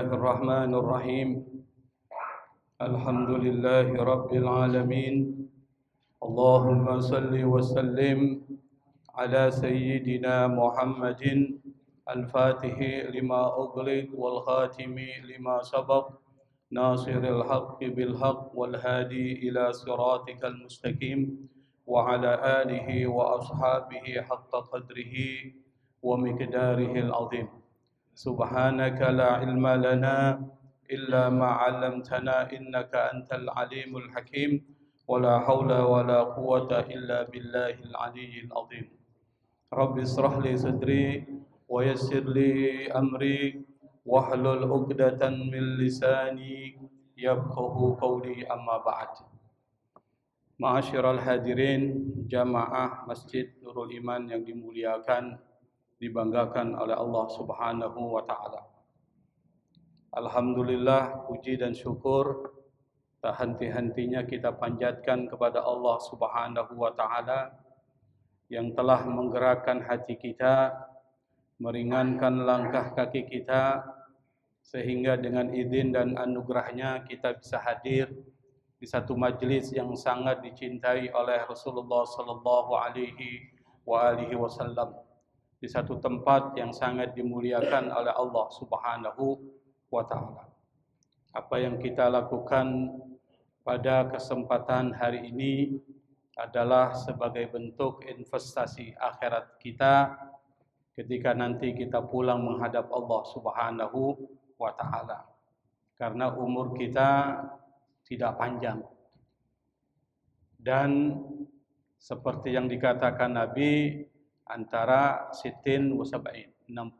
الله الرحمن الرحيم الحمد لله رب العالمين اللهم صل وسلم على سيدنا محمد الفاتح لما أغلق والخاتم لما سبق ناصر الحق بالحق والهادي إلى صراطك المستقيم وعلى آله وأصحابه حق قدره ومقداره العظيم سبحانك لا علم لنا إلا ما علمتنا إنك أنت العليم الحكيم ولا حول ولا قوة إلا بالله العلي العظيم رب اشرح لي صدري ويسر لي أمري واحلل عقدة من لساني يفقه قولي أما بعد. Ma'asyiral hadirin jamaah Masjid Nurul Iman yang dimuliakan, dibanggakan oleh Allah Subhanahu wa taala. Alhamdulillah, puji dan syukur tak henti-hentinya kita panjatkan kepada Allah Subhanahu wa taala yang telah menggerakkan hati kita, meringankan langkah kaki kita, sehingga dengan izin dan anugerahnya kita bisa hadir di satu majelis yang sangat dicintai oleh Rasulullah sallallahu alaihi wasallam, di satu tempat yang sangat dimuliakan oleh Allah Subhanahu wa taala. Apa yang kita lakukan pada kesempatan hari ini adalah sebagai bentuk investasi akhirat kita ketika nanti kita pulang menghadap Allah Subhanahu wa taala. Karena umur kita tidak panjang. Dan seperti yang dikatakan Nabi, antara sitin wa sab'in, 60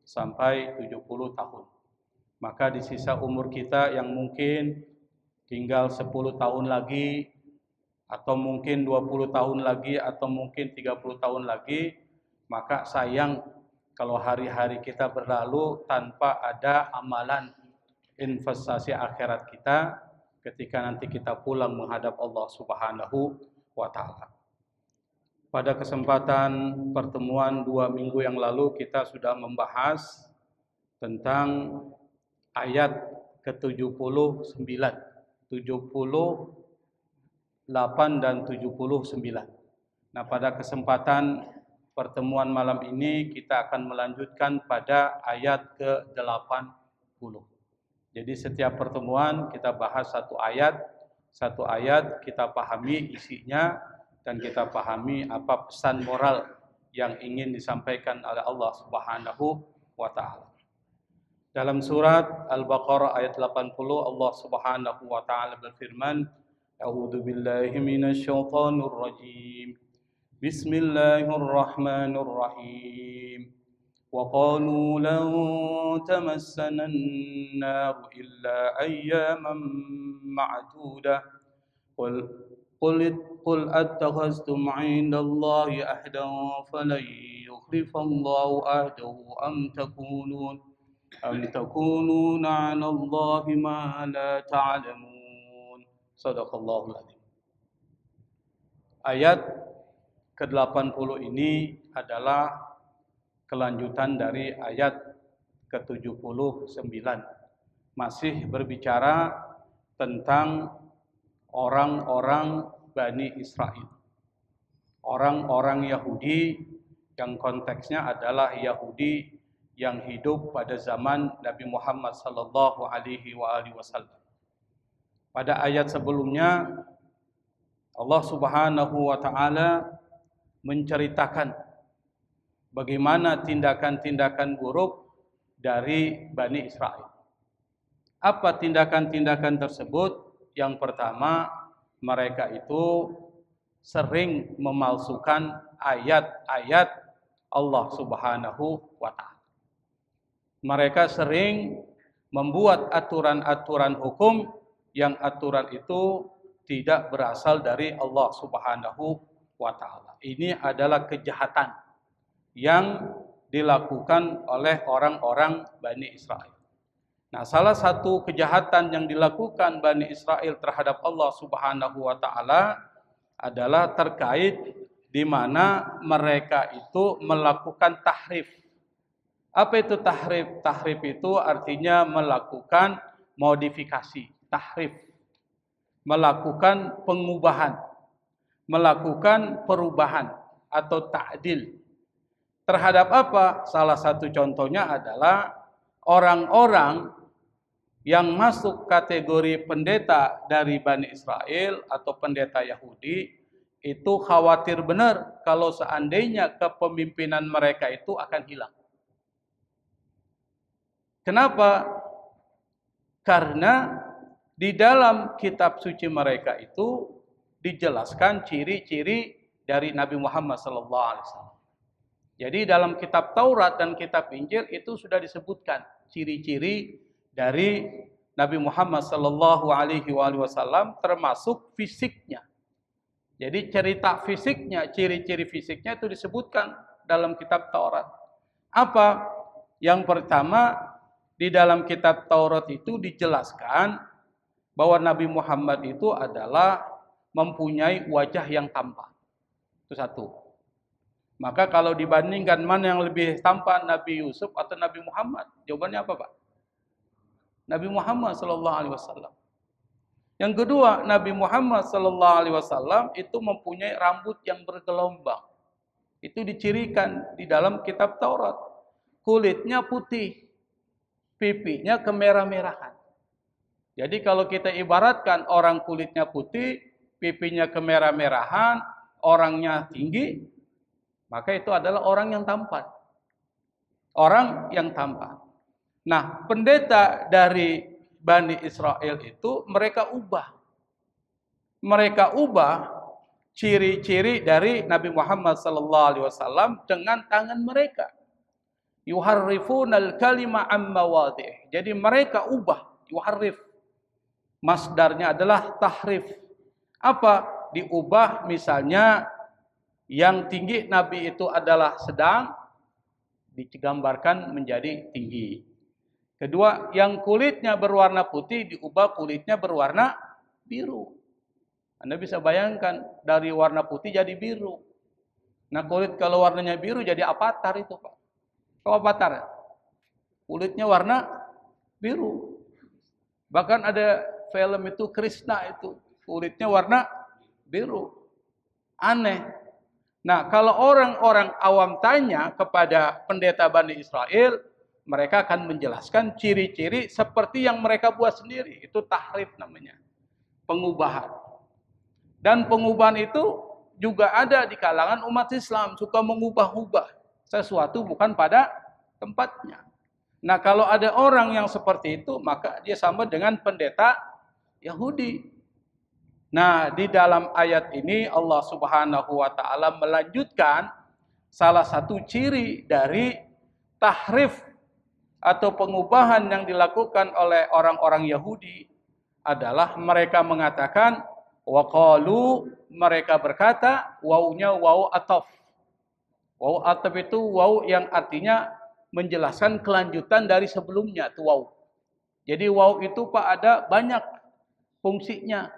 sampai 70 tahun. Maka di sisa umur kita yang mungkin tinggal 10 tahun lagi, atau mungkin 20 tahun lagi, atau mungkin 30 tahun lagi, maka sayang kalau hari-hari kita berlalu tanpa ada amalan investasi akhirat kita ketika nanti kita pulang menghadap Allah Subhanahu wa taala. Pada kesempatan pertemuan 2 minggu yang lalu kita sudah membahas tentang ayat ke-79, 78 dan 79. Nah, pada kesempatan pertemuan malam ini kita akan melanjutkan pada ayat ke-80. Jadi setiap pertemuan kita bahas satu ayat kita pahami isinya dan kita pahami apa pesan moral yang ingin disampaikan oleh Allah Subhanahu wa taala. Dalam surat Al-Baqarah ayat 80 Allah Subhanahu wa taala berfirman, A'udzu billahi minasy syaithanir rajim. Bismillahirrahmanirrahim. وقالوا لن تمسنا النار إلا أياما معدودة قل أتخذتم عند الله عهدا فلن يخلف الله عهده أم تقولون على الله ما لا تعلمون صدق الله العظيم. Ayat ke-80 ini adalah kelanjutan dari ayat ke-79, masih berbicara tentang orang-orang Bani Israel, orang-orang Yahudi yang konteksnya adalah Yahudi yang hidup pada zaman Nabi Muhammad sallallahu alaihi wasallam. Pada ayat sebelumnya Allah Subhanahu wa taala menceritakan bagaimana tindakan-tindakan buruk dari Bani Israel. Apa tindakan-tindakan tersebut? Yang pertama, mereka itu sering memalsukan ayat-ayat Allah Subhanahu wa taala. Mereka sering membuat aturan-aturan hukum yang aturan itu tidak berasal dari Allah Subhanahu wa taala. Ini adalah kejahatan yang dilakukan oleh orang-orang Bani Israel. Nah, salah satu kejahatan yang dilakukan Bani Israel terhadap Allah Subhanahu wa taala adalah terkait di mana mereka itu melakukan tahrif. Apa itu tahrif? Tahrif itu artinya melakukan modifikasi, tahrif. Melakukan pengubahan, melakukan perubahan atau ta'dil. Terhadap apa? Salah satu contohnya adalah orang-orang yang masuk kategori pendeta dari Bani Israel atau pendeta Yahudi, itu khawatir benar kalau seandainya kepemimpinan mereka itu akan hilang. Kenapa? Karena di dalam kitab suci mereka itu dijelaskan ciri-ciri dari Nabi Muhammad SAW. Jadi dalam kitab Taurat dan kitab Injil itu sudah disebutkan ciri-ciri dari Nabi Muhammad SAW, termasuk fisiknya. Jadi cerita fisiknya, ciri-ciri fisiknya itu disebutkan dalam kitab Taurat. Apa? Yang pertama, di dalam kitab Taurat itu dijelaskan bahwa Nabi Muhammad itu adalah mempunyai wajah yang tampan. Itu satu. Maka kalau dibandingkan mana yang lebih tampan, Nabi Yusuf atau Nabi Muhammad? Jawabannya apa, Pak? Nabi Muhammad SAW. Yang kedua, Nabi Muhammad SAW itu mempunyai rambut yang bergelombang. Itu dicirikan di dalam kitab Taurat. Kulitnya putih, pipinya kemerah-merahan. Jadi kalau kita ibaratkan orang kulitnya putih, pipinya kemerah-merahan, orangnya tinggi, maka itu adalah orang yang tampan. Orang yang tampan. Nah, pendeta dari Bani Israel itu mereka ubah. Mereka ubah ciri-ciri dari Nabi Muhammad SAW dengan tangan mereka. Yuharrifunal kalima am mawadih. Jadi mereka ubah, yuharrif. Masdarnya adalah tahrif. Apa? Diubah misalnya yang tinggi Nabi itu adalah sedang, digambarkan menjadi tinggi. Kedua, yang kulitnya berwarna putih diubah kulitnya berwarna biru. Anda bisa bayangkan dari warna putih jadi biru. Nah, kulit kalau warnanya biru jadi avatar itu, Pak. Tahu avatar? Kulitnya warna biru. Bahkan ada film itu Krishna itu kulitnya warna biru. Aneh. Nah, kalau orang-orang awam tanya kepada pendeta Bani Israel, mereka akan menjelaskan ciri-ciri seperti yang mereka buat sendiri. Itu tahrif namanya. Pengubahan. Dan pengubahan itu juga ada di kalangan umat Islam. Suka mengubah-ubah sesuatu bukan pada tempatnya. Nah, kalau ada orang yang seperti itu, maka dia sama dengan pendeta Yahudi. Nah, di dalam ayat ini Allah Subhanahu wa taala melanjutkan salah satu ciri dari tahrif atau pengubahan yang dilakukan oleh orang-orang Yahudi adalah mereka mengatakan waqalu, mereka berkata, wawunya wawu ataf. Wawu ataf itu wawu yang artinya menjelaskan kelanjutan dari sebelumnya, itu wawu. Jadi wawu itu Pak ada banyak fungsinya.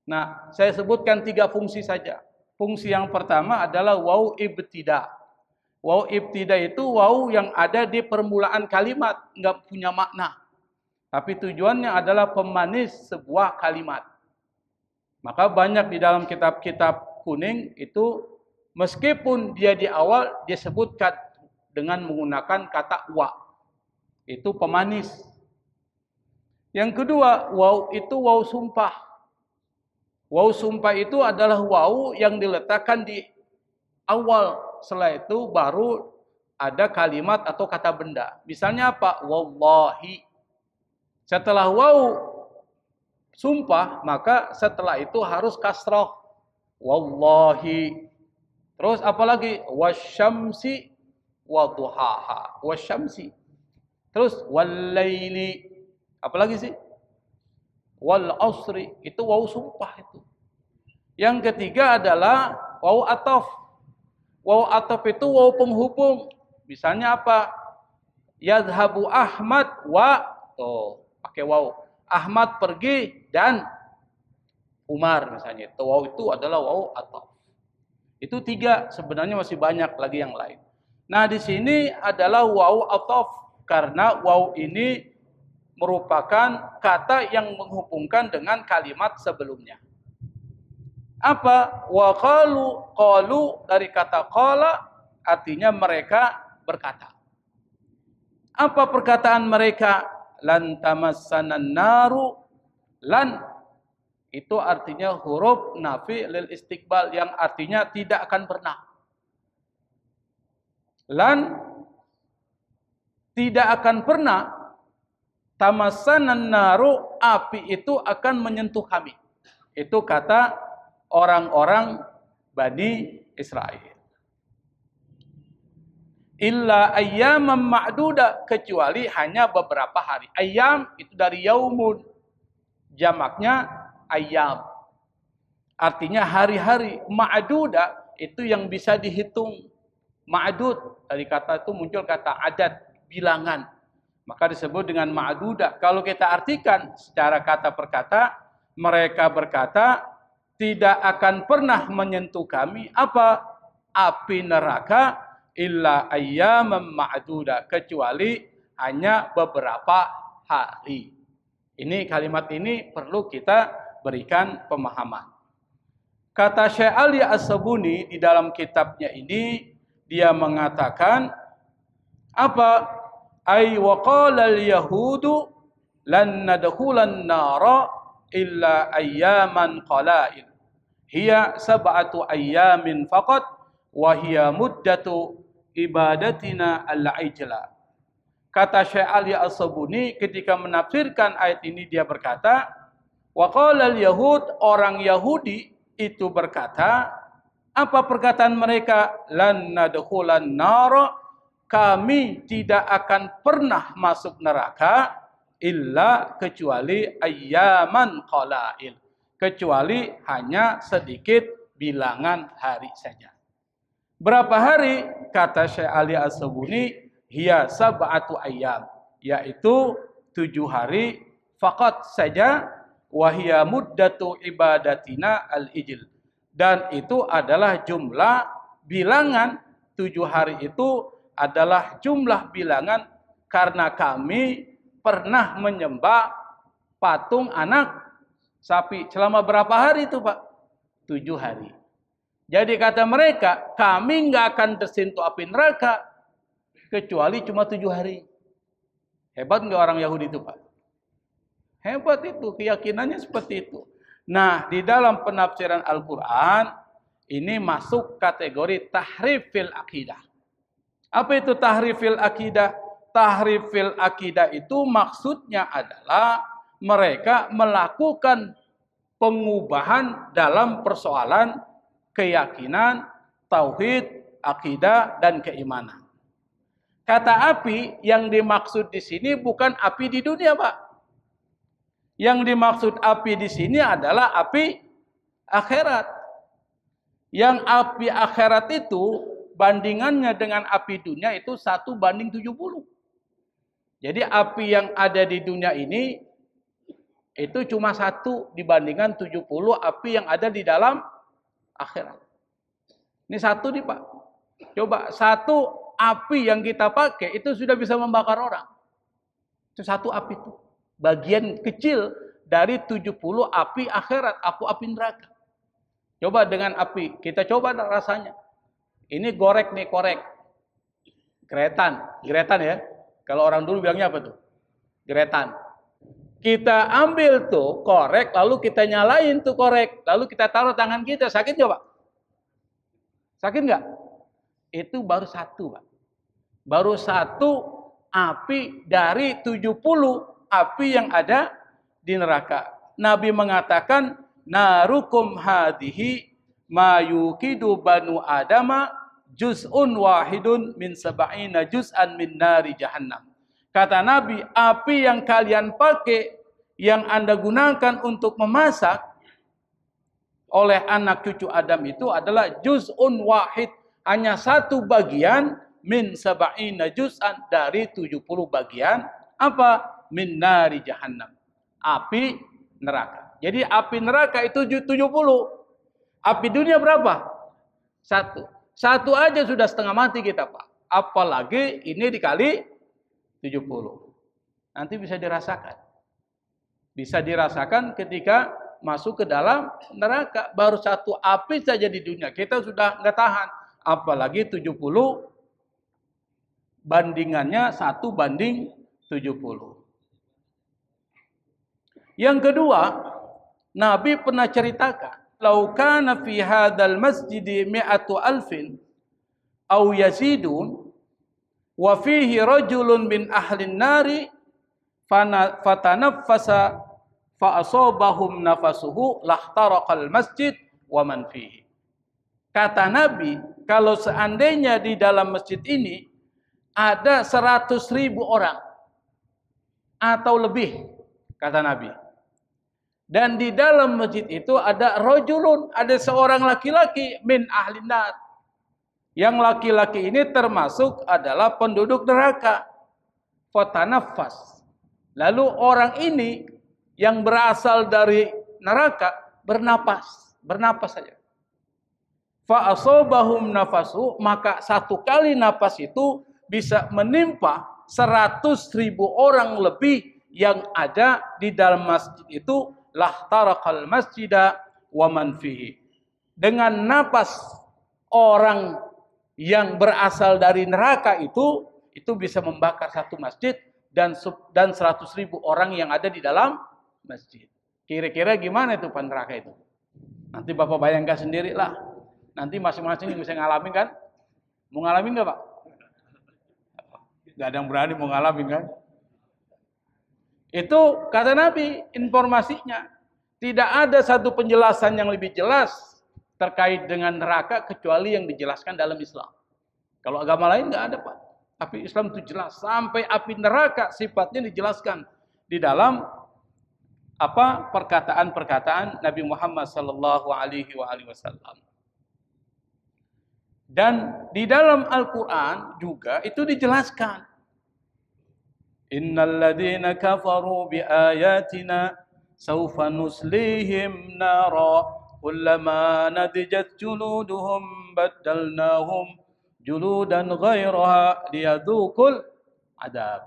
Nah, saya sebutkan 3 fungsi saja. Fungsi yang pertama adalah wawu ibtida. Wawu ibtida itu wawu yang ada di permulaan kalimat, enggak punya makna. Tapi tujuannya adalah pemanis sebuah kalimat. Maka banyak di dalam kitab-kitab kuning itu meskipun dia di awal disebutkan dengan menggunakan kata wa. Itu pemanis. Yang kedua, wawu itu wawu sumpah. Wawu sumpah itu adalah wawu yang diletakkan di awal. Setelah itu baru ada kalimat atau kata benda. Misalnya apa? Wallahi. Setelah wawu sumpah, maka setelah itu harus kasroh. Wallahi. Terus apalagi? Wasyamsi waduhaha. Wasyamsi. Terus wallaili. Apalagi sih? Wal asri, itu wawu sumpah itu. Yang ketiga adalah wawu ataf. Wawu ataf itu wawu penghubung. Misalnya apa? Yadhabu Ahmad wa, tuh pakai wawu. Ahmad pergi dan Umar misalnya. Wawu itu adalah wawu ataf. Itu 3, sebenarnya masih banyak lagi yang lain. Nah, di sini adalah waw ataf karena waw ini merupakan kata yang menghubungkan dengan kalimat sebelumnya. Apa? Wa qalu dari kata qala artinya mereka berkata. Apa perkataan mereka? Lan tamassanan naru. Lan itu artinya huruf nafi lil istiqbal yang artinya tidak akan pernah. Lan tidak akan pernah tamassanan naru, api itu akan menyentuh kami. Itu kata orang-orang Bani Israel. Illa ayyaman ma'duda, kecuali hanya beberapa hari. Ayyam itu dari yaumun, jamaknya ayyam. Artinya hari-hari. Ma'duda itu yang bisa dihitung. Ma'dud, dari kata itu muncul kata adat, bilangan. Maka disebut dengan ma'duda. Kalau kita artikan secara kata per kata, mereka berkata, tidak akan pernah menyentuh kami apa? Api neraka illa ayyaman ma'duda, kecuali hanya beberapa hari. Ini kalimat ini perlu kita berikan pemahaman. Kata Syekh Ali As-Sabuni di dalam kitabnya ini, dia mengatakan apa? Ay wa qala al-yahudu lan nadkhulan nara illa ayyaman qala'il. Hiya sab'atu ayyamin faqat wa hiya muddatu ibadatina al-ijla. Kata Syekh Ali As-Sabuni ketika menafsirkan ayat ini, dia berkata, wa qala al-yahud, orang Yahudi itu berkata, apa perkataan mereka? Lan nadkhulan nara, kami tidak akan pernah masuk neraka illa kecuali ayyaman qala'il, kecuali hanya sedikit bilangan hari saja. Berapa hari? Kata Syekh Ali As-Sabuni, hiya sab'atu ayyam, yaitu 7 hari faqat saja, wa hiya muddatu ibadatina al-ijl, dan itu adalah jumlah bilangan 7 hari itu adalah jumlah bilangan karena kami pernah menyembah patung anak sapi. Selama berapa hari itu, Pak? 7 hari. Jadi kata mereka, kami nggak akan tersentuh api neraka kecuali cuma 7 hari. Hebat nggak orang Yahudi itu, Pak? Hebat itu, keyakinannya seperti itu. Nah, di dalam penafsiran Al-Quran, ini masuk kategori tahrifil akidah. Apa itu tahrifil akidah? Tahrifil akidah itu maksudnya adalah mereka melakukan pengubahan dalam persoalan keyakinan, tauhid, akidah, dan keimanan. Kata api yang dimaksud di sini bukan api di dunia, Pak. Yang dimaksud api di sini adalah api akhirat. Yang api akhirat itu bandingannya dengan api dunia itu 1:70. Jadi api yang ada di dunia ini itu cuma 1 dibandingkan 70 api yang ada di dalam akhirat. Ini 1 nih, Pak. Coba 1 api yang kita pakai itu sudah bisa membakar orang. Itu 1 api itu. Bagian kecil dari 70 api akhirat, api neraka. Coba dengan api, kita coba rasanya. Ini gorek nih, korek. Geretan ya. Kalau orang dulu bilangnya apa tuh? Geretan. Kita ambil tuh korek, lalu kita nyalain tuh korek, lalu kita taruh tangan kita, sakit nggak, Pak? Sakit nggak? Itu baru 1, Pak. Baru 1 api dari 70 api yang ada di neraka. Nabi mengatakan, narukum hadihi ma yuqidu banu adama juz'un wahidun min sab'ina juz'an min nari jahannam. Kata Nabi, api yang kalian pakai, yang Anda gunakan untuk memasak oleh anak cucu Adam itu adalah juz'un wahid, hanya 1 bagian min sab'ina juz'an dari 70 bagian apa? Min nari jahannam, api neraka. Jadi api neraka itu 70. Api dunia berapa? 1. 1 aja sudah setengah mati kita, Pak. Apalagi ini dikali 70. Nanti bisa dirasakan. Bisa dirasakan ketika masuk ke dalam neraka. Baru satu api saja di dunia kita sudah nggak tahan. Apalagi 70 bandingannya 1:70. Yang kedua, Nabi pernah ceritakan, "Lau kana fi hadzal masjidi mi'atu alfin aw yazidun wa fihi rajulun min ahlin nari fatanaffasa fa asabahum nafasuhu lahtaraqal masjid wa man fihi." Kata Nabi, kalau seandainya di dalam masjid ini ada 100.000 orang atau lebih, kata Nabi. Dan di dalam masjid itu ada rajulun, ada seorang laki-laki min ahlin nar. Yang laki-laki ini termasuk adalah penduduk neraka. Fatanaffas. Lalu orang ini yang berasal dari neraka bernapas saja. Fa asabahum nafasu, maka satu kali napas itu bisa menimpa 100.000 orang lebih yang ada di dalam masjid itu, lahtaraqal masjida wa man fihi. Dengan napas orang yang berasal dari neraka itu bisa membakar satu masjid dan 100.000 orang yang ada di dalam masjid. Kira-kira gimana itu neraka itu? Nanti Bapak bayangkan sendirilah. Nanti masing-masing bisa ngalamin kan? Mau ngalamin nggak Pak? Gak ada yang berani mau ngalamin kan? Itu kata Nabi informasinya. Tidak ada satu penjelasan yang lebih jelas terkait dengan neraka kecuali yang dijelaskan dalam Islam. Kalau agama lain nggak ada Pak. Tapi Islam itu jelas. Sampai api neraka sifatnya dijelaskan di dalam perkataan-perkataan Nabi Muhammad sallallahu alaihi wasallam. Dan di dalam Al-Quran juga itu dijelaskan. Innal ladzina kafaru bi ayatina sawfa nuslihim nara kullama nadijat juluduhum baddalnahum juludan ghairaha liyadzuqul adab.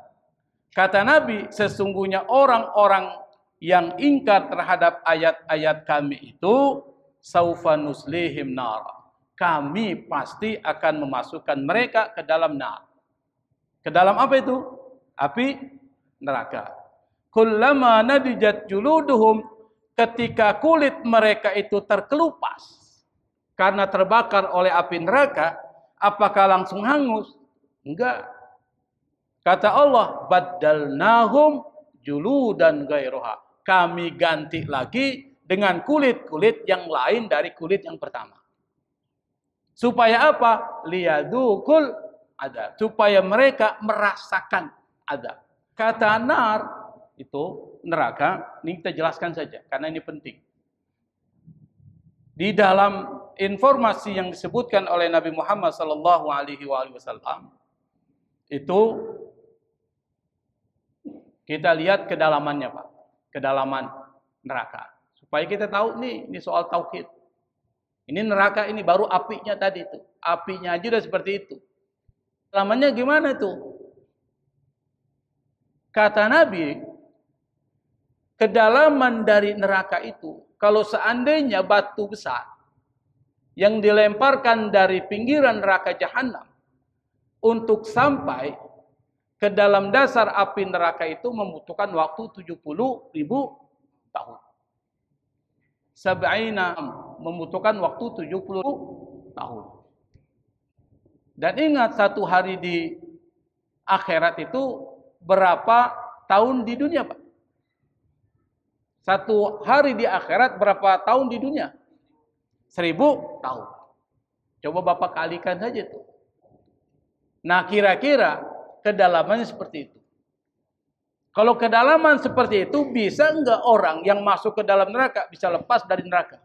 Kata Nabi, sesungguhnya orang-orang yang ingkar terhadap ayat-ayat kami itu sawfa nuslihim nara. Kami pasti akan memasukkan mereka ke dalam nar. Ke dalam apa itu? Api neraka. Kullama nadijat juluduhum, ketika kulit mereka itu terkelupas karena terbakar oleh api neraka, apakah langsung hangus? Enggak. Kata Allah, baddalnahum juludan ghairuha. Kami ganti lagi dengan kulit-kulit yang lain dari kulit yang pertama. Supaya apa? Liyadukul adab. Supaya mereka merasakan adab. Kata nar itu neraka, ini kita jelaskan saja karena ini penting. Di dalam informasi yang disebutkan oleh Nabi Muhammad sallallahu alaihi wasallam itu kita lihat kedalamannya Pak, kedalaman neraka. Supaya kita tahu nih, ini soal tauhid. Ini neraka ini baru apinya tadi itu. Apinya aja udah seperti itu. Lamanya gimana tuh? Kata Nabi, kedalaman dari neraka itu, kalau seandainya batu besar yang dilemparkan dari pinggiran neraka jahanam untuk sampai ke dalam dasar api neraka itu membutuhkan waktu 70.000 tahun. Sab'ina membutuhkan waktu 70 tahun. Dan ingat satu hari di akhirat itu berapa tahun di dunia Pak? Satu hari di akhirat berapa tahun di dunia? 1000 tahun. Coba Bapak kalikan saja itu. Nah kira-kira kedalamannya seperti itu. Kalau kedalaman seperti itu, bisa enggak orang yang masuk ke dalam neraka bisa lepas dari neraka?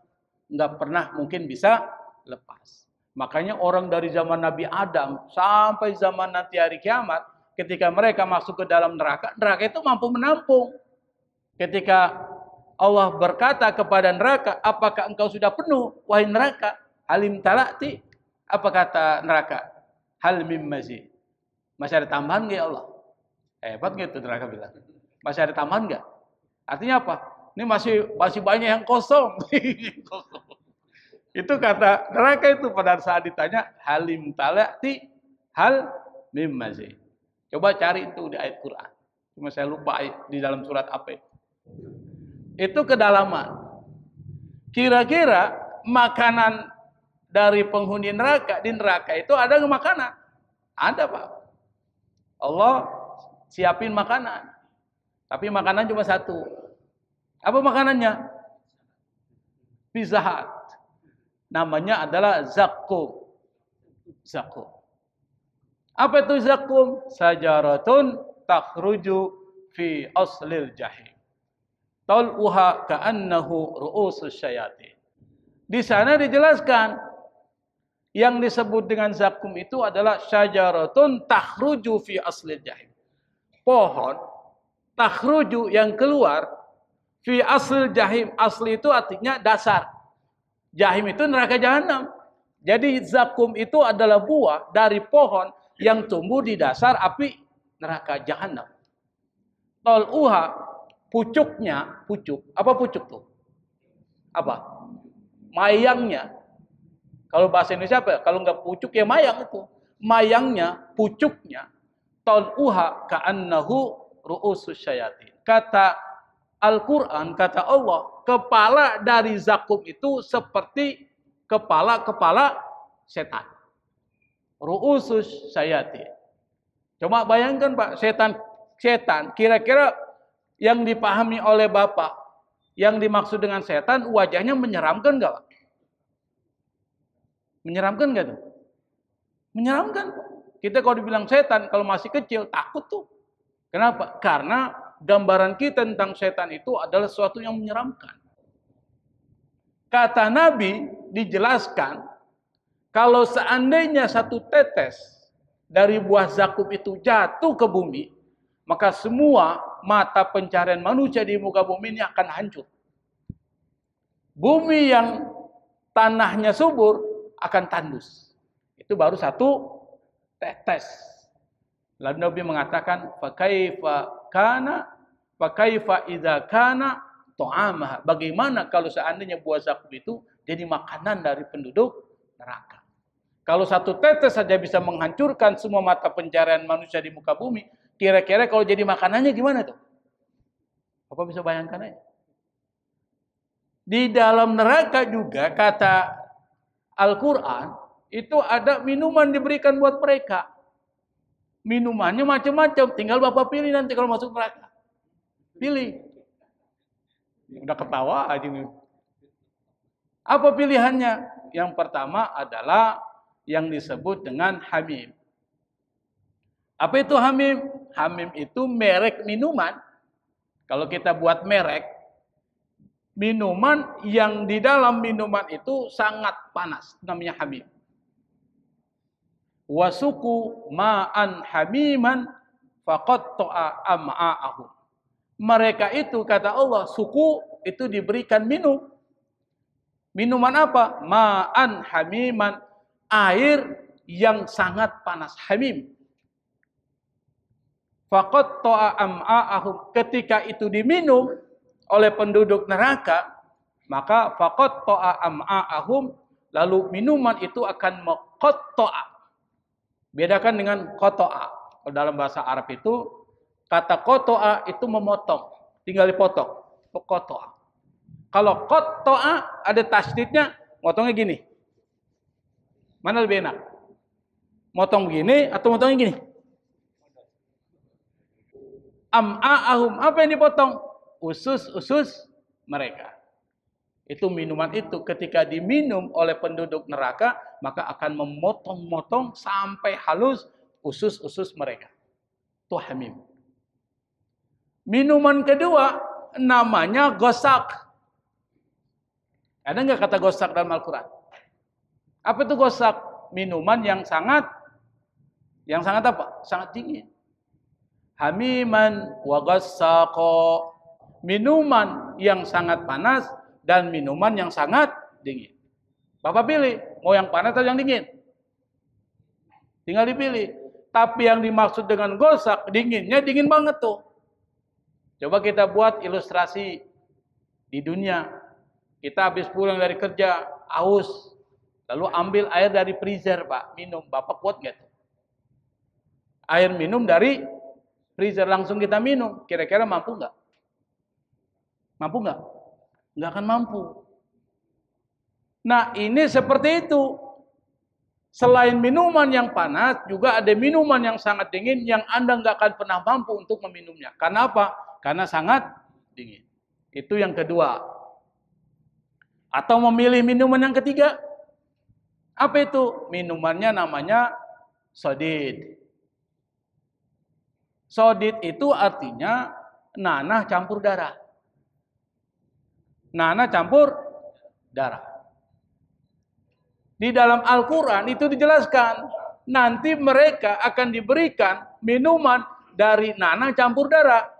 Enggak pernah mungkin bisa lepas. Makanya orang dari zaman Nabi Adam sampai zaman nanti hari kiamat, ketika mereka masuk ke dalam neraka, neraka itu mampu menampung. Ketika Allah berkata kepada neraka, apakah engkau sudah penuh, wahai neraka? Alim talati. Apa kata neraka? Hal mim mazid. Masih ada tambahan nggak ya Allah? Hebat gitu neraka bilang. Masih ada tambahan nggak? Artinya apa? Ini masih banyak yang kosong. Itu kata neraka itu pada saat ditanya halim talati hal mim mazid. Coba cari itu di ayat Quran. Cuma saya lupa di dalam surat apa itu. Itu kedalaman. Kira-kira makanan dari penghuni neraka di neraka itu ada makanan? Ada, Pak. Allah siapin makanan. Tapi makanan cuma satu. Apa makanannya? Pizza Hut. Namanya adalah zakum. Zakum. Apa itu zakum? Sajaratun takhruju fi aslil jahim. Tal'uha ka'annahu ru'usus syayatin. Di sana dijelaskan yang disebut dengan zakum itu adalah syajaratun takhruju fi aslil jahim. Pohon takhruju yang keluar fi aslil jahim. Asli itu artinya dasar. Jahim itu neraka jahanam. Jadi zakum itu adalah buah dari pohon yang tumbuh di dasar api neraka jahanam. Tal'uha, pucuknya, apa pucuk tuh? Apa? Mayangnya. Kalau bahasa Indonesia apa? Kalau nggak pucuk ya mayang itu. Mayangnya, pucuknya. Tal'uha ka'annahu ru'usus syayatin. Kata Al-Quran, kata Allah, kepala dari zakum itu seperti kepala-kepala setan. Ru'usus syayatin. Coba bayangkan Pak, setan kira-kira yang dipahami oleh Bapak, yang dimaksud dengan setan, wajahnya menyeramkan nggak Pak? Menyeramkan nggak tuh? Menyeramkan. Kita kalau dibilang setan, kalau masih kecil, takut tuh. Kenapa? Karena gambaran kita tentang setan itu adalah sesuatu yang menyeramkan. Kata Nabi, dijelaskan, kalau seandainya satu tetes dari buah zakum itu jatuh ke bumi, maka semua mata pencarian manusia di muka bumi ini akan hancur. Bumi yang tanahnya subur akan tandus. Itu baru satu tetes. Lalu Nabi mengatakan, fakaifa idza kana ta'amaha. Bagaimana kalau seandainya buah zakum itu jadi makanan dari penduduk neraka? Kalau satu tetes saja bisa menghancurkan semua mata pencarian manusia di muka bumi, kira-kira kalau jadi makanannya gimana tuh? Apa bisa bayangkan aja? Di dalam neraka juga kata Al-Quran, itu ada minuman diberikan buat mereka. Minumannya macam-macam, tinggal Bapak pilih nanti kalau masuk neraka. Pilih. Udah ketawa aja nih. Apa pilihannya? Yang pertama adalah yang disebut dengan hamim. Apa itu hamim? Hamim itu merek minuman. Kalau kita buat merek, minuman yang di dalam minuman itu sangat panas, namanya hamim. Wasuku ma'an hamiman faqatta'a am'a'ahum. Mereka itu kata Allah, suku itu diberikan minum. Minuman apa? Ma'an hamiman, air yang sangat panas, hamim. Faqatta'a am'a'ahum. Ketika itu diminum oleh penduduk neraka, maka faqatta'a am'a'ahum, lalu minuman itu akan maqatta'a. Bedakan dengan qata'a. Kalau dalam bahasa Arab itu kata qata'a itu memotong, tinggal dipotong. Qata'a. Kalau qata'a ada tasdidnya, motongnya gini. Mana lebih enak? Motong begini atau motongnya gini? Am'a'ahum, apa yang dipotong? Usus-usus mereka. Itu minuman itu ketika diminum oleh penduduk neraka, maka akan memotong-motong sampai halus usus-usus mereka. Itu hamim. Minuman kedua namanya gosak. Ada nggak kata gosak dalam Al-Quran? Apa itu gosak? Minuman yang sangat apa? Sangat dingin. Hamiman wa ghassaqo. Minuman yang sangat panas dan minuman yang sangat dingin. Bapak pilih, mau yang panas atau yang dingin? Tinggal dipilih. Tapi yang dimaksud dengan gosak, dinginnya dingin banget tuh. Coba kita buat ilustrasi di dunia. Kita habis pulang dari kerja, haus. Lalu ambil air dari freezer, Pak, minum. Bapak kuat nggak tuh? Air minum dari freezer langsung kita minum. Kira-kira mampu nggak? Mampu nggak? Nggak akan mampu. Nah, ini seperti itu. Selain minuman yang panas, juga ada minuman yang sangat dingin yang Anda nggak akan pernah mampu untuk meminumnya. Karena apa? Karena sangat dingin. Itu yang kedua. Atau memilih minuman yang ketiga. Apa itu? Minumannya namanya sodid. Sodid itu artinya nanah campur darah. Nanah campur darah. Di dalam Al-Quran itu dijelaskan, nanti mereka akan diberikan minuman dari nanah campur darah.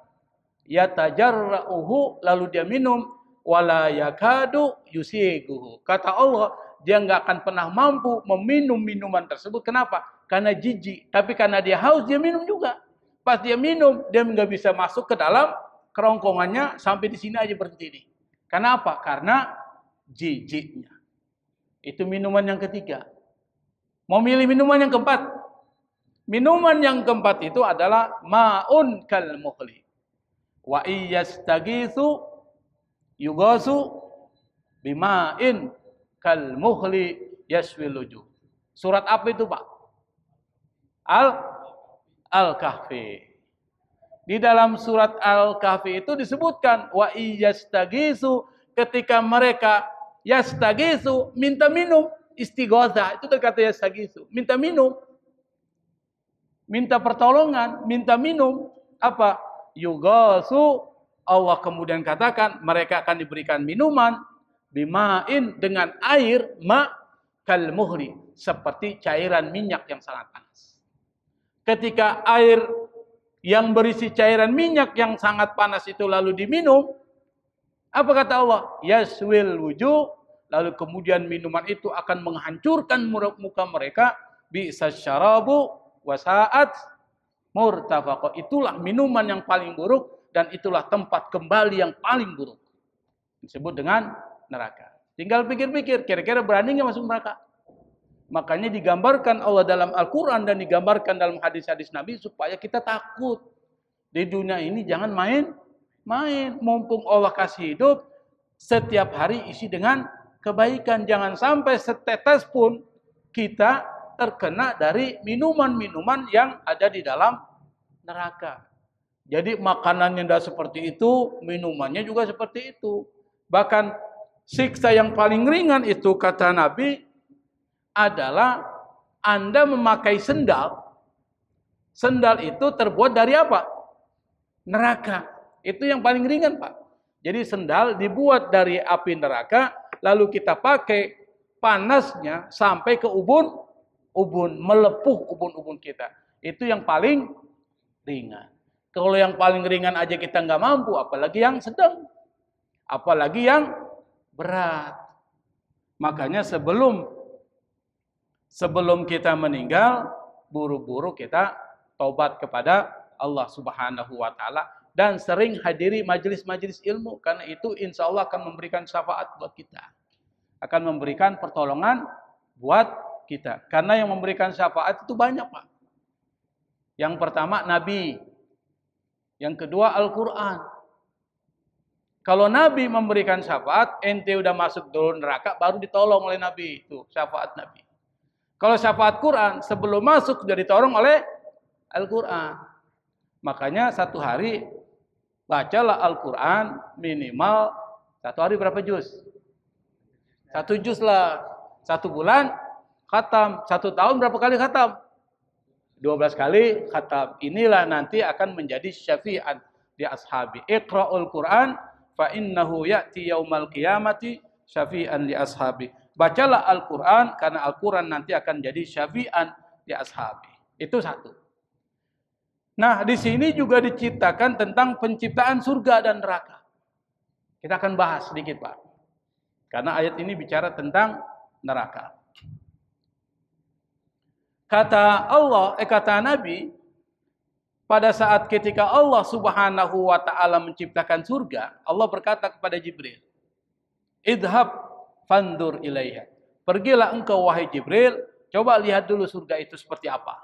Yatajarra'uhu, lalu dia minum, wala yakadu yusiguhu. Kata Allah, dia nggak akan pernah mampu meminum minuman tersebut. Kenapa? Karena jijik. Tapi karena dia haus, dia minum juga. Pas dia minum, dia nggak bisa masuk ke dalam kerongkongannya, sampai di sini aja berhenti. Kenapa? Karena jijiknya. Itu minuman yang ketiga. Mau milih minuman yang keempat? Minuman yang keempat itu adalah ma'un kal muhli. Wa iyastagitsu yugasu bima'in kal muhli yaswil wujuh. Surat apa itu, Pak? Al-Kahfi. Di dalam surat Al-Kahfi itu disebutkan wa iyastagitsu, ketika mereka yastagisu, minta minum, istighotsah, itu kata yastagisu, minta minum, minta pertolongan, minta minum, apa? Yugasu, Allah kemudian katakan mereka akan diberikan minuman bima'in, dengan air, ma kal muhli, seperti cairan minyak yang sangat panas. Ketika air yang berisi cairan minyak yang sangat panas itu lalu diminum, apa kata Allah? Yaswil wujuh, lalu kemudian minuman itu akan menghancurkan muka mereka. Bi'sa syarabu wasa'at murtafaqah. Itulah minuman yang paling buruk dan itulah tempat kembali yang paling buruk. Disebut dengan neraka. Tinggal pikir-pikir, kira-kira berani nggak masuk neraka? Makanya digambarkan Allah dalam Al-Quran dan digambarkan dalam hadis-hadis Nabi supaya kita takut. Di dunia ini jangan main. Mumpung Allah kasih hidup, setiap hari isi dengan kebaikan. Jangan sampai setetes pun kita terkena dari minuman-minuman yang ada di dalam neraka. Jadi makanannya tidak seperti itu, minumannya juga seperti itu. Bahkan siksa yang paling ringan itu kata Nabi adalah Anda memakai sendal. Sendal itu terbuat dari apa? Neraka. Itu yang paling ringan, Pak. Jadi sendal dibuat dari api neraka, lalu kita pakai, panasnya sampai ke ubun, melepuh ubun-ubun kita. Itu yang paling ringan. Kalau yang paling ringan aja kita nggak mampu, apalagi yang sedang, apalagi yang berat. Makanya sebelum kita meninggal, buru-buru kita taubat kepada Allah Subhanahu wa Ta'ala. Dan sering hadiri majelis-majelis ilmu. Karena itu insya Allah akan memberikan syafaat buat kita. Akan memberikan pertolongan buat kita. Karena yang memberikan syafaat itu banyak, Pak. Yang pertama Nabi. Yang kedua Al-Quran. Kalau Nabi memberikan syafaat, ente udah masuk dulu neraka, baru ditolong oleh Nabi. Itu syafaat Nabi. Kalau syafaat Quran, sebelum masuk sudah ditolong oleh Al-Quran. Makanya satu hari bacalah Al-Quran minimal satu hari berapa juz? 1 juz lah. 1 bulan khatam. 1 tahun berapa kali khatam? 12 kali khatam. Inilah nanti akan menjadi syafi'an di ashabi. Iqra'ul Quran fa innahu ya'ti yaumal qiyamati syafi'an li ashabi. Bacalah Al-Quran karena Al-Quran nanti akan jadi syafi'an di ashabi. Itu satu. Nah, di sini juga diciptakan tentang penciptaan surga dan neraka. Kita akan bahas sedikit, Pak. Karena ayat ini bicara tentang neraka. Kata Allah, kata Nabi, pada saat ketika Allah Subhanahu wa taala menciptakan surga, Allah berkata kepada Jibril, "Idhab fandur ilaiha." Pergilah engkau wahai Jibril, coba lihat dulu surga itu seperti apa.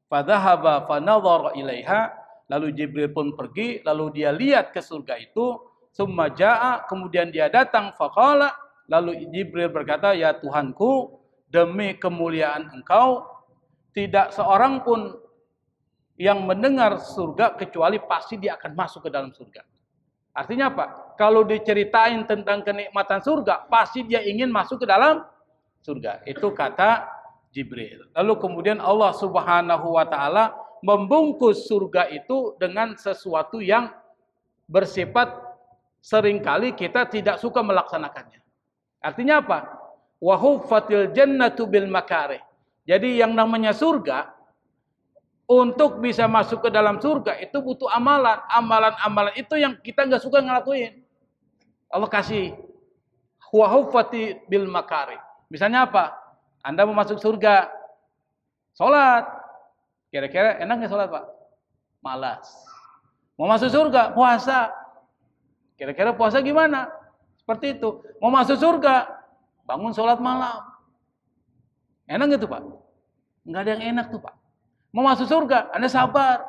Fadhahaba fanadhara ilaiha, lalu Jibril pun pergi, lalu dia lihat ke surga itu, summa jaa, kemudian dia datang faqala, lalu Jibril berkata, "Ya Tuhanku, demi kemuliaan engkau, tidak seorang pun yang mendengar surga kecuali pasti dia akan masuk ke dalam surga." Artinya apa? Kalau diceritain tentang kenikmatan surga, pasti dia ingin masuk ke dalam surga. Itu kata Jibril. Lalu kemudian Allah Subhanahu wa taala membungkus surga itu dengan sesuatu yang bersifat seringkali kita tidak suka melaksanakannya. Artinya apa? Wa huffatil jannatu bil makarih. Jadi yang namanya surga, untuk bisa masuk ke dalam surga itu butuh amalan. Amalan-amalan itu yang kita nggak suka ngelakuin. Allah kasih wa huffati bil makari. Misalnya apa? Anda mau masuk surga, sholat. Kira-kira enak nggak sholat, Pak? Malas. Mau masuk surga, puasa. Kira-kira puasa gimana? Seperti itu. Mau masuk surga, bangun sholat malam. Enak nggak tuh, Pak? Nggak ada yang enak tuh, Pak. Mau masuk surga, Anda sabar.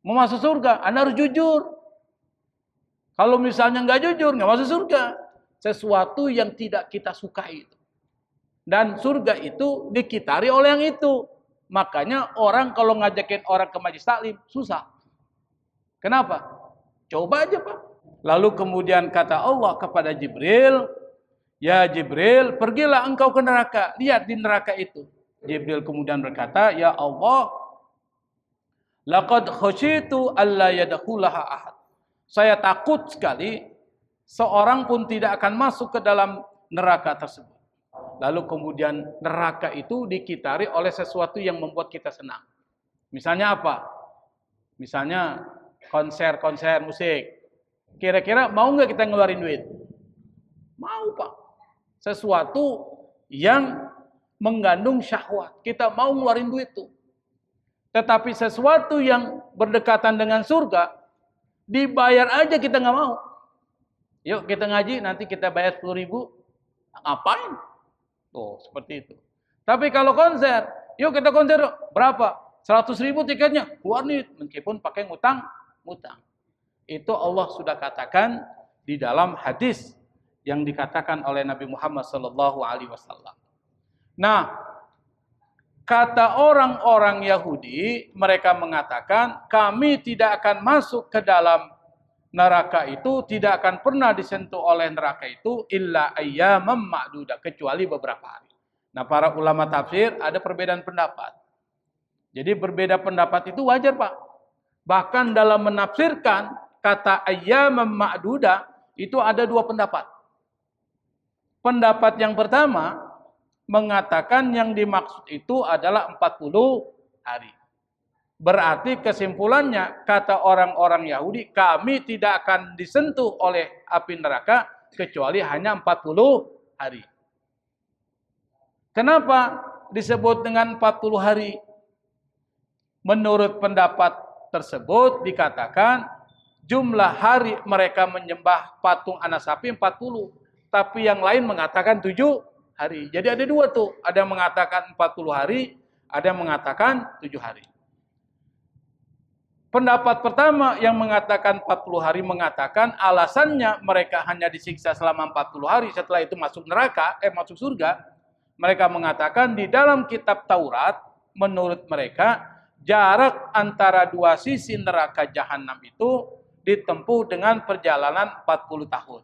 Mau masuk surga, Anda harus jujur. Kalau misalnya nggak jujur, nggak masuk surga. Sesuatu yang tidak kita sukai itu. Dan surga itu dikitari oleh yang itu. Makanya orang kalau ngajakin orang ke majlis taklim, susah. Kenapa? Coba aja, Pak. Lalu kemudian kata Allah kepada Jibril, "Ya Jibril, pergilah engkau ke neraka. Lihat di neraka itu." Jibril kemudian berkata, "Ya Allah, laqad khasyitu alla yadkhulaha ahad." Saya takut sekali seorang pun tidak akan masuk ke dalam neraka tersebut. Lalu kemudian neraka itu dikitari oleh sesuatu yang membuat kita senang. Misalnya apa? Misalnya konser-konser musik. Kira-kira mau nggak kita ngeluarin duit? Mau, Pak. Sesuatu yang mengandung syahwat. Kita mau ngeluarin duit tuh. Tetapi sesuatu yang berdekatan dengan surga, dibayar aja kita nggak mau. Yuk kita ngaji, nanti kita bayar 10.000. Ngapain? Tuh, seperti itu. Tapi kalau konser, yuk kita konser, berapa? 100.000 tiketnya. Keluar nih, meskipun pakai ngutang. Itu Allah sudah katakan di dalam hadis yang dikatakan oleh Nabi Muhammad SAW. Nah, kata orang-orang Yahudi, mereka mengatakan, kami tidak akan masuk ke dalam neraka itu, tidak akan pernah disentuh oleh neraka itu, illa ayyamam ma'dudah, kecuali beberapa hari. Nah, para ulama tafsir ada perbedaan pendapat. Jadi berbeda pendapat itu wajar, Pak. Bahkan dalam menafsirkan kata ayyamam ma'dudah, itu ada dua pendapat. Pendapat yang pertama, mengatakan yang dimaksud itu adalah 40 hari. Berarti kesimpulannya, kata orang-orang Yahudi, kami tidak akan disentuh oleh api neraka kecuali hanya 40 hari. Kenapa disebut dengan 40 hari? Menurut pendapat tersebut dikatakan jumlah hari mereka menyembah patung anak sapi 40. Tapi yang lain mengatakan 7 hari. Jadi ada dua tuh. Ada yang mengatakan 40 hari, ada yang mengatakan 7 hari. Pendapat pertama yang mengatakan 40 hari mengatakan alasannya mereka hanya disiksa selama 40 hari setelah itu masuk neraka, masuk surga. Mereka mengatakan di dalam kitab Taurat menurut mereka jarak antara dua sisi neraka jahanam itu ditempuh dengan perjalanan 40 tahun.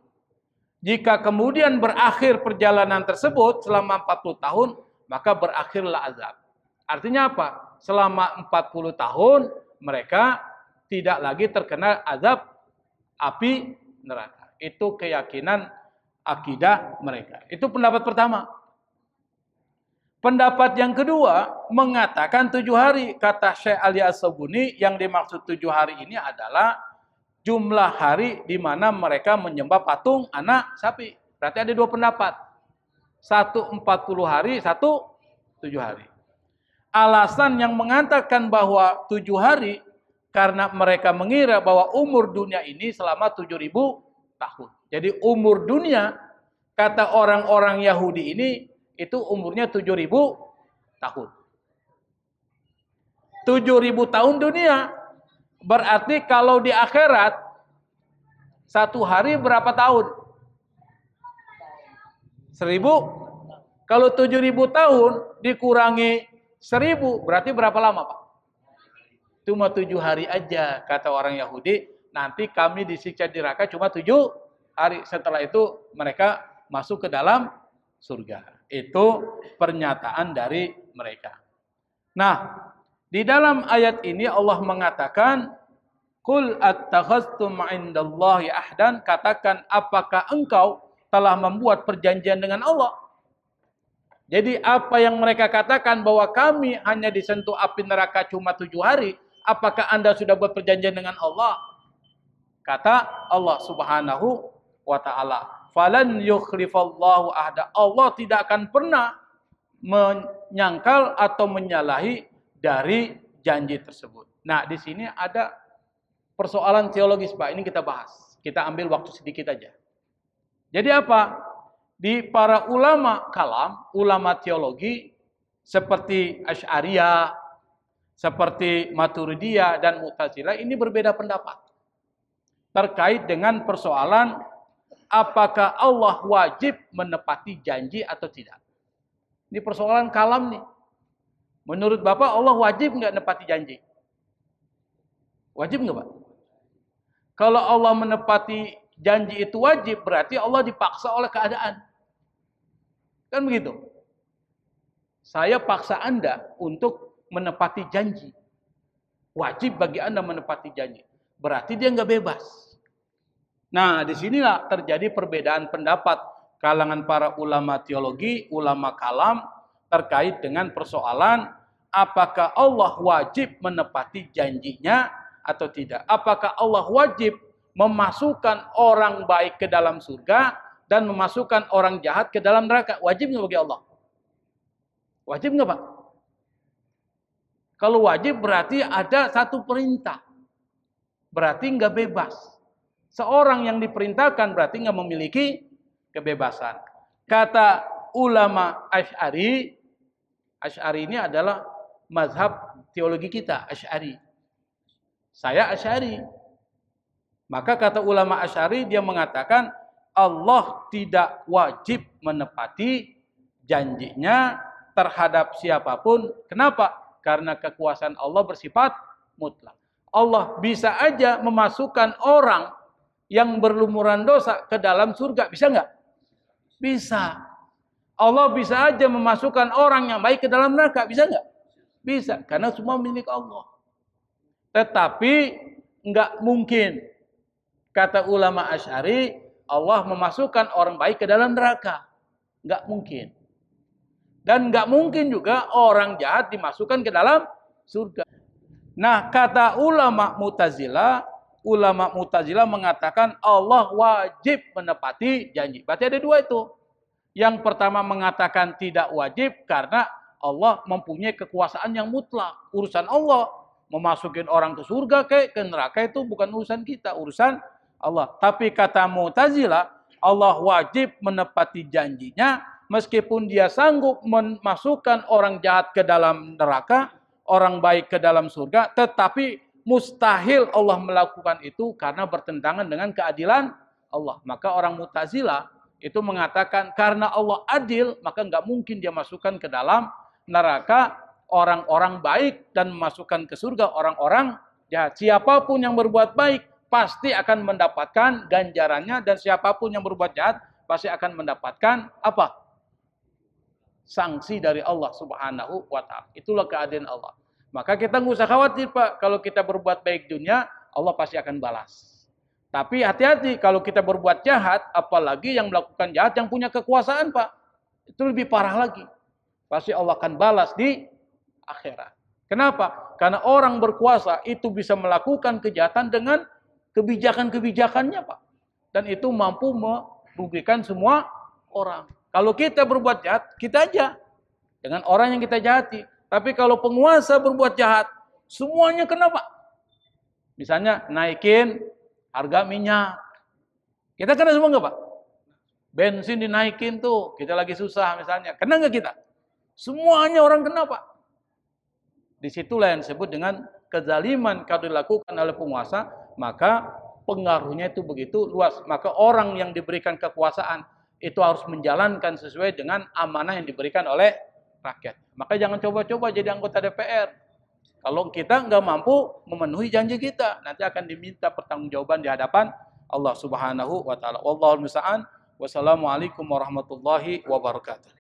Jika kemudian berakhir perjalanan tersebut selama 40 tahun, maka berakhirlah azab. Artinya apa? Selama 40 tahun mereka tidak lagi terkena azab api neraka. Itu keyakinan akidah mereka. Itu pendapat pertama. Pendapat yang kedua mengatakan 7 hari. Kata Syekh Ali As-Sabuni, yang dimaksud 7 hari ini adalah jumlah hari di mana mereka menyembah patung anak sapi. Berarti ada dua pendapat. Satu 40 hari, satu 7 hari. Alasan yang mengatakan bahwa 7 hari karena mereka mengira bahwa umur dunia ini selama 7.000 tahun. Jadi umur dunia kata orang-orang Yahudi ini itu umurnya 7.000 tahun. 7.000 tahun dunia. Berarti kalau di akhirat 1 hari berapa tahun? 1.000. Kalau 7.000 tahun dikurangi 1.000 berarti berapa lama, Pak? Cuma 7 hari aja, kata orang Yahudi. Nanti kami disiksa di neraka cuma 7 hari. Setelah itu mereka masuk ke dalam surga. Itu pernyataan dari mereka. Nah, di dalam ayat ini Allah mengatakan, Qul attakhaztum 'indallahi ahdan, katakan apakah engkau telah membuat perjanjian dengan Allah? Jadi apa yang mereka katakan bahwa kami hanya disentuh api neraka cuma 7 hari, apakah Anda sudah buat perjanjian dengan Allah? Kata Allah Subhanahu wa taala, "Falan yukhlifallahu ahda." Allah tidak akan pernah menyangkal atau menyalahi dari janji tersebut. Nah, di sini ada persoalan teologis, Pak. Ini kita bahas. Kita ambil waktu sedikit aja. Jadi apa? Di para ulama kalam, ulama teologi seperti Asy'ariyah, seperti Maturidiyah dan Mu'tazilah ini berbeda pendapat terkait dengan persoalan apakah Allah wajib menepati janji atau tidak. Ini persoalan kalam nih. Menurut Bapak Allah wajib nggak menepati janji? Wajib nggak, Pak? Kalau Allah menepati janji itu wajib, berarti Allah dipaksa oleh keadaan. Kan begitu. Saya paksa Anda untuk menepati janji. Wajib bagi Anda menepati janji. Berarti dia nggak bebas. Nah, disinilah terjadi perbedaan pendapat kalangan para ulama teologi, ulama kalam, terkait dengan persoalan apakah Allah wajib menepati janjinya atau tidak. Apakah Allah wajib memasukkan orang baik ke dalam surga dan memasukkan orang jahat ke dalam neraka. Wajib nggak bagi Allah? Wajib nggak, Pak? Kalau wajib berarti ada satu perintah. Berarti nggak bebas. Seorang yang diperintahkan berarti nggak memiliki kebebasan. Kata ulama Asy'ari, Asy'ari ini adalah mazhab teologi kita, Asy'ari. Saya Asy'ari. Maka kata ulama Asy'ari dia mengatakan Allah tidak wajib menepati janjinya terhadap siapapun. Kenapa? Karena kekuasaan Allah bersifat mutlak. Allah bisa aja memasukkan orang yang berlumuran dosa ke dalam surga. Bisa nggak? Bisa. Allah bisa aja memasukkan orang yang baik ke dalam neraka. Bisa nggak? Bisa. Karena semua milik Allah. Tetapi nggak mungkin. Kata ulama Asy'ari, Allah memasukkan orang baik ke dalam neraka. Nggak mungkin. Dan nggak mungkin juga orang jahat dimasukkan ke dalam surga. Nah, kata ulama Mu'tazilah mengatakan Allah wajib menepati janji. Berarti ada dua itu. Yang pertama mengatakan tidak wajib karena Allah mempunyai kekuasaan yang mutlak. Urusan Allah. Memasukin orang ke surga ke neraka itu bukan urusan kita, urusan Allah. Tapi kata Mu'tazilah, Allah wajib menepati janjinya meskipun dia sanggup memasukkan orang jahat ke dalam neraka, orang baik ke dalam surga, tetapi mustahil Allah melakukan itu karena bertentangan dengan keadilan Allah. Maka orang Mu'tazilah itu mengatakan karena Allah adil, maka nggak mungkin dia masukkan ke dalam neraka orang-orang baik dan memasukkan ke surga orang-orang jahat. Siapapun yang berbuat baik pasti akan mendapatkan ganjarannya dan siapapun yang berbuat jahat pasti akan mendapatkan apa? Sanksi dari Allah Subhanahu wa taala. Itulah keadaan Allah. Maka kita nggak usah khawatir, Pak, kalau kita berbuat baik dunia, Allah pasti akan balas. Tapi hati-hati kalau kita berbuat jahat, apalagi yang melakukan jahat yang punya kekuasaan, Pak. Itu lebih parah lagi. Pasti Allah akan balas di akhirat. Kenapa? Karena orang berkuasa itu bisa melakukan kejahatan dengan kebijakan-kebijakannya, Pak. Dan itu mampu merugikan semua orang. Kalau kita berbuat jahat, kita aja. Dengan orang yang kita jahati. Tapi kalau penguasa berbuat jahat, semuanya kena Pak. Misalnya naikin harga minyak. Kita kena semua nggak Pak? Bensin dinaikin tuh, kita lagi susah misalnya. Kena nggak kita? Semuanya orang kena Pak. Disitulah yang disebut dengan kezaliman kalau dilakukan oleh penguasa, maka pengaruhnya itu begitu luas. Maka orang yang diberikan kekuasaan itu harus menjalankan sesuai dengan amanah yang diberikan oleh rakyat. Maka jangan coba-coba jadi anggota DPR. Kalau kita nggak mampu memenuhi janji kita, nanti akan diminta pertanggungjawaban di hadapan Allah Subhanahu wa taala. Wallahul musta'an. Wassalamualaikum warahmatullahi wabarakatuh.